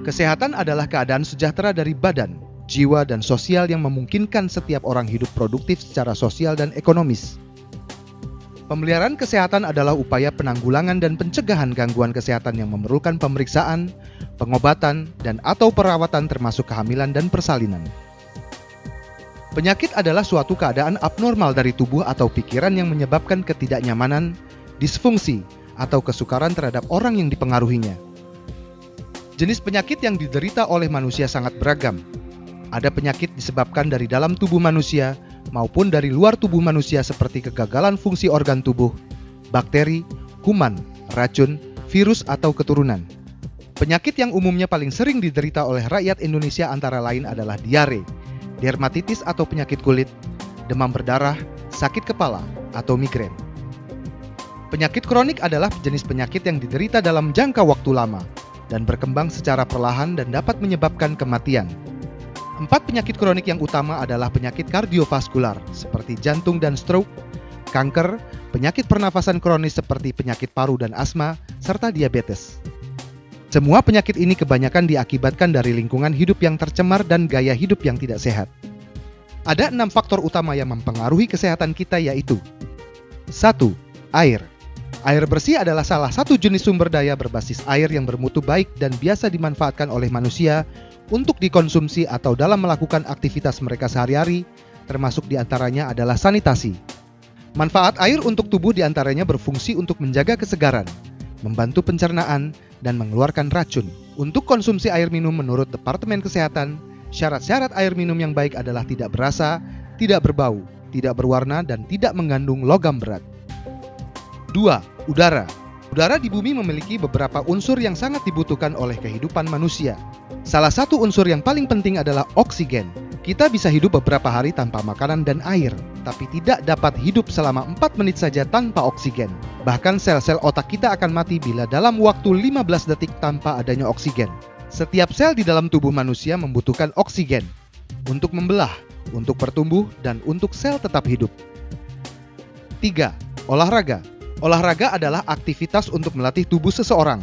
Kesehatan adalah keadaan sejahtera dari badan, jiwa, dan sosial yang memungkinkan setiap orang hidup produktif secara sosial dan ekonomis. Pemeliharaan kesehatan adalah upaya penanggulangan dan pencegahan gangguan kesehatan yang memerlukan pemeriksaan, pengobatan, dan/atau perawatan termasuk kehamilan dan persalinan. Penyakit adalah suatu keadaan abnormal dari tubuh atau pikiran yang menyebabkan ketidaknyamanan, disfungsi, atau kesukaran terhadap orang yang dipengaruhinya. Jenis penyakit yang diderita oleh manusia sangat beragam. Ada penyakit disebabkan dari dalam tubuh manusia maupun dari luar tubuh manusia seperti kegagalan fungsi organ tubuh, bakteri, kuman, racun, virus, atau keturunan. Penyakit yang umumnya paling sering diderita oleh rakyat Indonesia antara lain adalah diare, dermatitis atau penyakit kulit, demam berdarah, sakit kepala, atau migrain. Penyakit kronik adalah jenis penyakit yang diderita dalam jangka waktu lama dan berkembang secara perlahan dan dapat menyebabkan kematian. 4 penyakit kronik yang utama adalah penyakit kardiovaskular seperti jantung dan stroke, kanker, penyakit pernafasan kronis seperti penyakit paru dan asma, serta diabetes. Semua penyakit ini kebanyakan diakibatkan dari lingkungan hidup yang tercemar dan gaya hidup yang tidak sehat. Ada 6 faktor utama yang mempengaruhi kesehatan kita yaitu 1. Air. Air bersih adalah salah satu jenis sumber daya berbasis air yang bermutu baik dan biasa dimanfaatkan oleh manusia untuk dikonsumsi atau dalam melakukan aktivitas mereka sehari-hari, termasuk diantaranya adalah sanitasi. Manfaat air untuk tubuh diantaranya berfungsi untuk menjaga kesegaran, membantu pencernaan, dan mengeluarkan racun. Untuk konsumsi air minum menurut Departemen Kesehatan, syarat-syarat air minum yang baik adalah tidak berasa, tidak berbau, tidak berwarna, dan tidak mengandung logam berat. 2. Udara. Udara di bumi memiliki beberapa unsur yang sangat dibutuhkan oleh kehidupan manusia. Salah satu unsur yang paling penting adalah oksigen. Kita bisa hidup beberapa hari tanpa makanan dan air, tapi tidak dapat hidup selama 4 menit saja tanpa oksigen. Bahkan sel-sel otak kita akan mati bila dalam waktu 15 detik tanpa adanya oksigen. Setiap sel di dalam tubuh manusia membutuhkan oksigen untuk membelah, untuk bertumbuh, dan untuk sel tetap hidup. 3. Olahraga. Olahraga adalah aktivitas untuk melatih tubuh seseorang,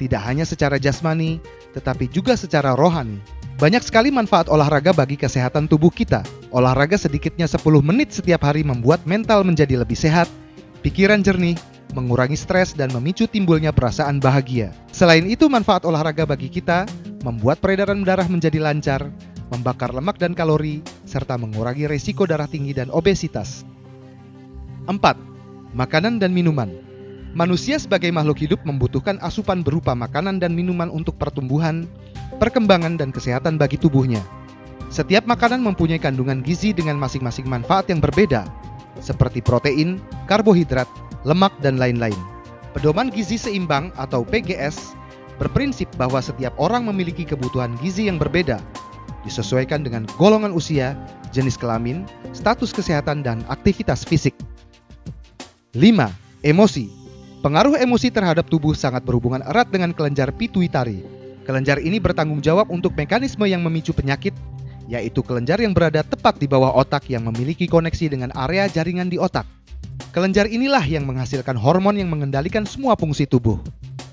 tidak hanya secara jasmani, tetapi juga secara rohani. Banyak sekali manfaat olahraga bagi kesehatan tubuh kita. Olahraga sedikitnya 10 menit setiap hari membuat mental menjadi lebih sehat, pikiran jernih, mengurangi stres, dan memicu timbulnya perasaan bahagia. Selain itu, manfaat olahraga bagi kita membuat peredaran darah menjadi lancar, membakar lemak dan kalori, serta mengurangi resiko darah tinggi dan obesitas. 4. Makanan dan minuman. Manusia sebagai makhluk hidup membutuhkan asupan berupa makanan dan minuman untuk pertumbuhan, perkembangan, dan kesehatan bagi tubuhnya. Setiap makanan mempunyai kandungan gizi dengan masing-masing manfaat yang berbeda, seperti protein, karbohidrat, lemak, dan lain-lain. Pedoman gizi seimbang atau PGS berprinsip bahwa setiap orang memiliki kebutuhan gizi yang berbeda, disesuaikan dengan golongan usia, jenis kelamin, status kesehatan, dan aktivitas fisik. 5. Emosi. Pengaruh emosi terhadap tubuh sangat berhubungan erat dengan kelenjar pituitari. Kelenjar ini bertanggung jawab untuk mekanisme yang memicu penyakit, yaitu kelenjar yang berada tepat di bawah otak yang memiliki koneksi dengan area jaringan di otak. Kelenjar inilah yang menghasilkan hormon yang mengendalikan semua fungsi tubuh.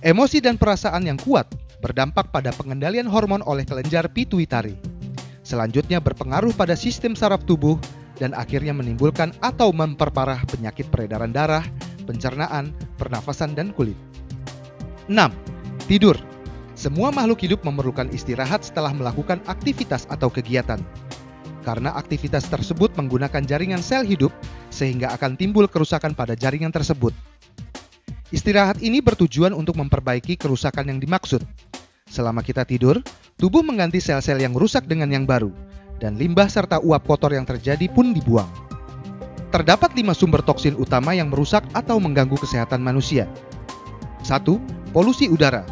Emosi dan perasaan yang kuat berdampak pada pengendalian hormon oleh kelenjar pituitari. Selanjutnya berpengaruh pada sistem saraf tubuh dan akhirnya menimbulkan atau memperparah penyakit peredaran darah, pencernaan, pernafasan, dan kulit. 6. Tidur. Semua makhluk hidup memerlukan istirahat setelah melakukan aktivitas atau kegiatan. Karena aktivitas tersebut menggunakan jaringan sel hidup, sehingga akan timbul kerusakan pada jaringan tersebut. Istirahat ini bertujuan untuk memperbaiki kerusakan yang dimaksud. Selama kita tidur, tubuh mengganti sel-sel yang rusak dengan yang baru, dan limbah serta uap kotor yang terjadi pun dibuang. Terdapat 5 sumber toksin utama yang merusak atau mengganggu kesehatan manusia. 1. Polusi udara.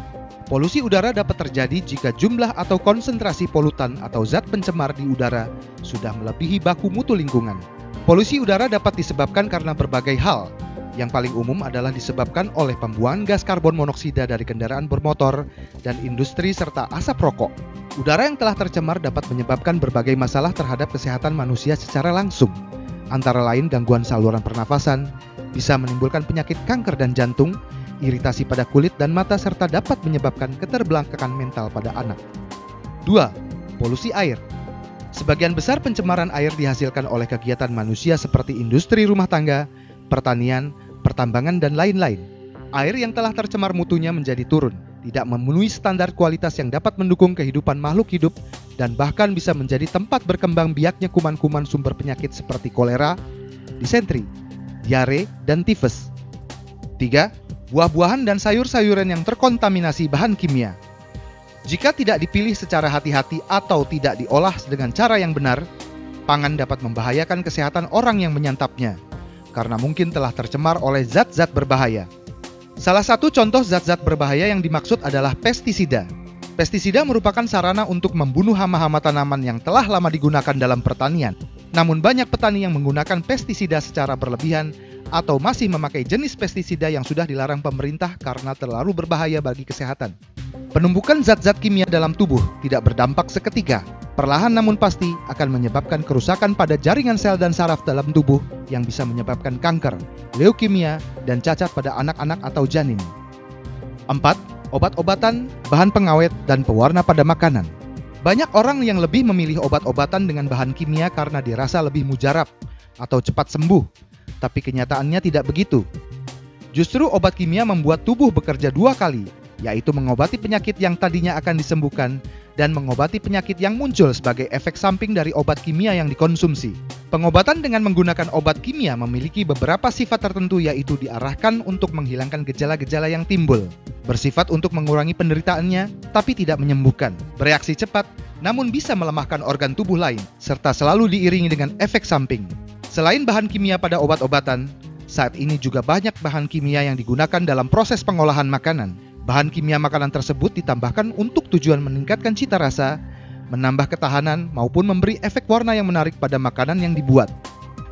Polusi udara dapat terjadi jika jumlah atau konsentrasi polutan atau zat pencemar di udara sudah melebihi baku mutu lingkungan. Polusi udara dapat disebabkan karena berbagai hal. Yang paling umum adalah disebabkan oleh pembuangan gas karbon monoksida dari kendaraan bermotor dan industri serta asap rokok. Udara yang telah tercemar dapat menyebabkan berbagai masalah terhadap kesehatan manusia secara langsung, antara lain gangguan saluran pernafasan, bisa menimbulkan penyakit kanker dan jantung, iritasi pada kulit dan mata, serta dapat menyebabkan keterbelakangan mental pada anak. 2. Polusi air. Sebagian besar pencemaran air dihasilkan oleh kegiatan manusia seperti industri rumah tangga, pertanian, pertambangan, dan lain-lain. Air yang telah tercemar mutunya menjadi turun, tidak memenuhi standar kualitas yang dapat mendukung kehidupan makhluk hidup, dan bahkan bisa menjadi tempat berkembang biaknya kuman-kuman sumber penyakit seperti kolera, disentri, diare, dan tifus. 3. Buah-buahan dan sayur-sayuran yang terkontaminasi bahan kimia. Jika tidak dipilih secara hati-hati atau tidak diolah dengan cara yang benar, pangan dapat membahayakan kesehatan orang yang menyantapnya, karena mungkin telah tercemar oleh zat-zat berbahaya. Salah satu contoh zat-zat berbahaya yang dimaksud adalah pestisida. Pestisida merupakan sarana untuk membunuh hama-hama tanaman yang telah lama digunakan dalam pertanian. Namun banyak petani yang menggunakan pestisida secara berlebihan atau masih memakai jenis pestisida yang sudah dilarang pemerintah karena terlalu berbahaya bagi kesehatan. Penumpukan zat-zat kimia dalam tubuh tidak berdampak seketika. Perlahan namun pasti akan menyebabkan kerusakan pada jaringan sel dan saraf dalam tubuh yang bisa menyebabkan kanker, leukemia, dan cacat pada anak-anak atau janin. 4. Obat-obatan, bahan pengawet, dan pewarna pada makanan. Banyak orang yang lebih memilih obat-obatan dengan bahan kimia karena dirasa lebih mujarab atau cepat sembuh, tapi kenyataannya tidak begitu. Justru obat kimia membuat tubuh bekerja 2 kali, yaitu mengobati penyakit yang tadinya akan disembuhkan dan mengobati penyakit yang muncul sebagai efek samping dari obat kimia yang dikonsumsi. Pengobatan dengan menggunakan obat kimia memiliki beberapa sifat tertentu, yaitu diarahkan untuk menghilangkan gejala-gejala yang timbul, bersifat untuk mengurangi penderitaannya tapi tidak menyembuhkan, bereaksi cepat namun bisa melemahkan organ tubuh lain, serta selalu diiringi dengan efek samping. Selain bahan kimia pada obat-obatan, saat ini juga banyak bahan kimia yang digunakan dalam proses pengolahan makanan. Bahan kimia makanan tersebut ditambahkan untuk tujuan meningkatkan cita rasa, menambah ketahanan, maupun memberi efek warna yang menarik pada makanan yang dibuat.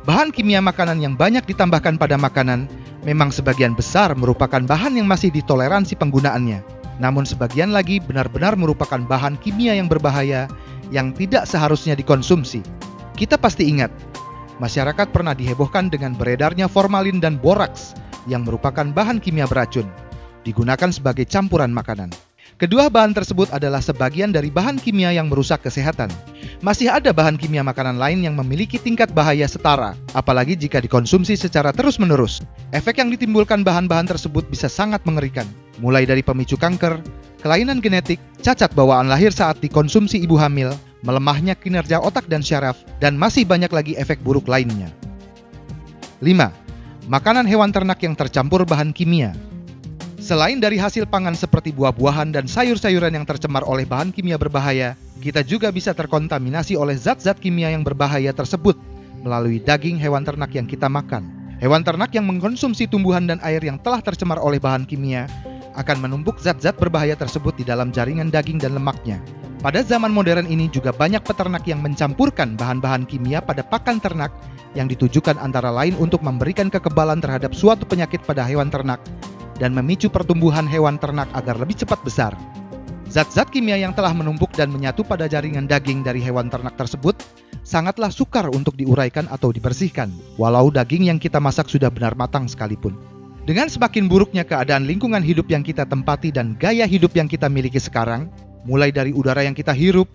Bahan kimia makanan yang banyak ditambahkan pada makanan memang sebagian besar merupakan bahan yang masih ditoleransi penggunaannya. Namun sebagian lagi benar-benar merupakan bahan kimia yang berbahaya yang tidak seharusnya dikonsumsi. Kita pasti ingat, masyarakat pernah dihebohkan dengan beredarnya formalin dan boraks yang merupakan bahan kimia beracun, digunakan sebagai campuran makanan. Kedua bahan tersebut adalah sebagian dari bahan kimia yang merusak kesehatan. Masih ada bahan kimia makanan lain yang memiliki tingkat bahaya setara, apalagi jika dikonsumsi secara terus-menerus. Efek yang ditimbulkan bahan-bahan tersebut bisa sangat mengerikan, mulai dari pemicu kanker, kelainan genetik, cacat bawaan lahir saat dikonsumsi ibu hamil, melemahnya kinerja otak dan syaraf, dan masih banyak lagi efek buruk lainnya. 5. Makanan hewan ternak yang tercampur bahan kimia. Selain dari hasil pangan seperti buah-buahan dan sayur-sayuran yang tercemar oleh bahan kimia berbahaya, kita juga bisa terkontaminasi oleh zat-zat kimia yang berbahaya tersebut melalui daging hewan ternak yang kita makan. Hewan ternak yang mengkonsumsi tumbuhan dan air yang telah tercemar oleh bahan kimia akan menumpuk zat-zat berbahaya tersebut di dalam jaringan daging dan lemaknya. Pada zaman modern ini juga banyak peternak yang mencampurkan bahan-bahan kimia pada pakan ternak yang ditujukan antara lain untuk memberikan kekebalan terhadap suatu penyakit pada hewan ternak dan memicu pertumbuhan hewan ternak agar lebih cepat besar. Zat-zat kimia yang telah menumpuk dan menyatu pada jaringan daging dari hewan ternak tersebut sangatlah sukar untuk diuraikan atau dibersihkan, walau daging yang kita masak sudah benar matang sekalipun. Dengan semakin buruknya keadaan lingkungan hidup yang kita tempati dan gaya hidup yang kita miliki sekarang, mulai dari udara yang kita hirup,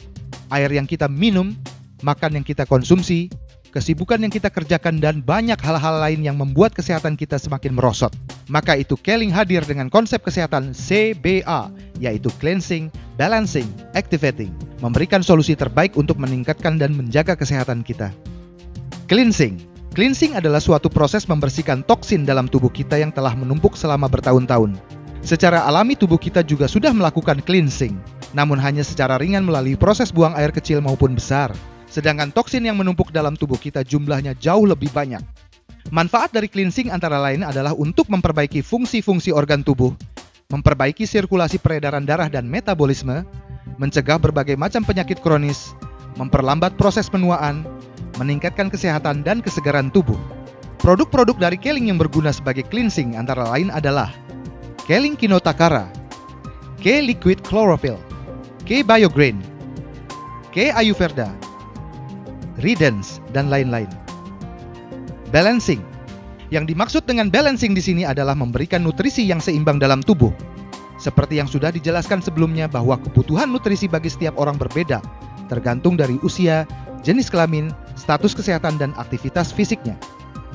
air yang kita minum, makan yang kita konsumsi, kesibukan yang kita kerjakan, dan banyak hal-hal lain yang membuat kesehatan kita semakin merosot. Maka itu Keling hadir dengan konsep kesehatan CBA, yaitu Cleansing, Balancing, Activating, memberikan solusi terbaik untuk meningkatkan dan menjaga kesehatan kita. Cleansing. Cleansing adalah suatu proses membersihkan toksin dalam tubuh kita yang telah menumpuk selama bertahun-tahun. Secara alami tubuh kita juga sudah melakukan cleansing, namun hanya secara ringan melalui proses buang air kecil maupun besar. Sedangkan toksin yang menumpuk dalam tubuh kita jumlahnya jauh lebih banyak. Manfaat dari cleansing antara lain adalah untuk memperbaiki fungsi-fungsi organ tubuh, memperbaiki sirkulasi peredaran darah dan metabolisme, mencegah berbagai macam penyakit kronis, memperlambat proses penuaan, meningkatkan kesehatan dan kesegaran tubuh. Produk-produk dari Keling yang berguna sebagai cleansing antara lain adalah Keling Kinotakara, K-Liquid Chlorophyll, K-Biograin, K-Ayurveda, Ridens, dan lain-lain. Balancing. Yang dimaksud dengan balancing di sini adalah memberikan nutrisi yang seimbang dalam tubuh. Seperti yang sudah dijelaskan sebelumnya bahwa kebutuhan nutrisi bagi setiap orang berbeda, tergantung dari usia, jenis kelamin, status kesehatan, dan aktivitas fisiknya.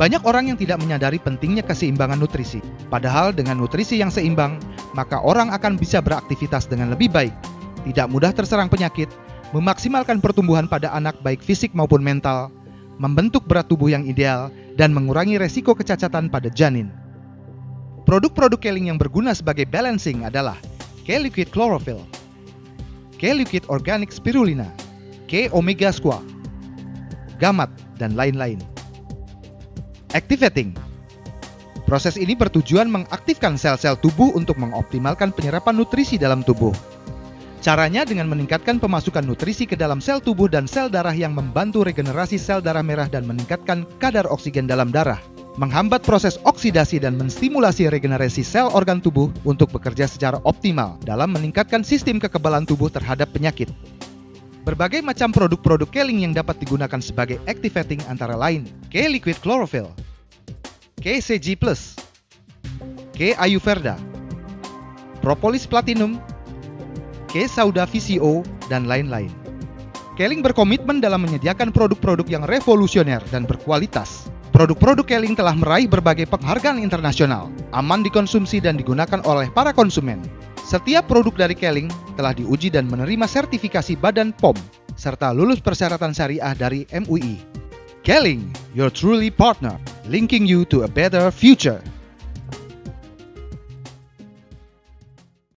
Banyak orang yang tidak menyadari pentingnya keseimbangan nutrisi. Padahal dengan nutrisi yang seimbang, maka orang akan bisa beraktivitas dengan lebih baik, tidak mudah terserang penyakit, memaksimalkan pertumbuhan pada anak baik fisik maupun mental, membentuk berat tubuh yang ideal, dan mengurangi resiko kecacatan pada janin. Produk-produk Keling yang berguna sebagai balancing adalah K-Liquid Chlorophyll, K-Liquid Organic Spirulina, K-Omega Squat, Gamat, dan lain-lain. Activating. Proses ini bertujuan mengaktifkan sel-sel tubuh untuk mengoptimalkan penyerapan nutrisi dalam tubuh. Caranya dengan meningkatkan pemasukan nutrisi ke dalam sel tubuh dan sel darah yang membantu regenerasi sel darah merah dan meningkatkan kadar oksigen dalam darah, menghambat proses oksidasi dan menstimulasi regenerasi sel organ tubuh untuk bekerja secara optimal dalam meningkatkan sistem kekebalan tubuh terhadap penyakit. Berbagai macam produk-produk Keling yang dapat digunakan sebagai activating antara lain K-Liquid Chlorophyll, K-CG+, K-Ayurveda, Propolis Platinum, K-Sauda VCO, dan lain-lain. Keling berkomitmen dalam menyediakan produk-produk yang revolusioner dan berkualitas. Produk-produk Keling telah meraih berbagai penghargaan internasional, aman dikonsumsi dan digunakan oleh para konsumen. Setiap produk dari Keling telah diuji dan menerima sertifikasi Badan POM, serta lulus persyaratan syariah dari MUI. Keling, your truly partner, linking you to a better future.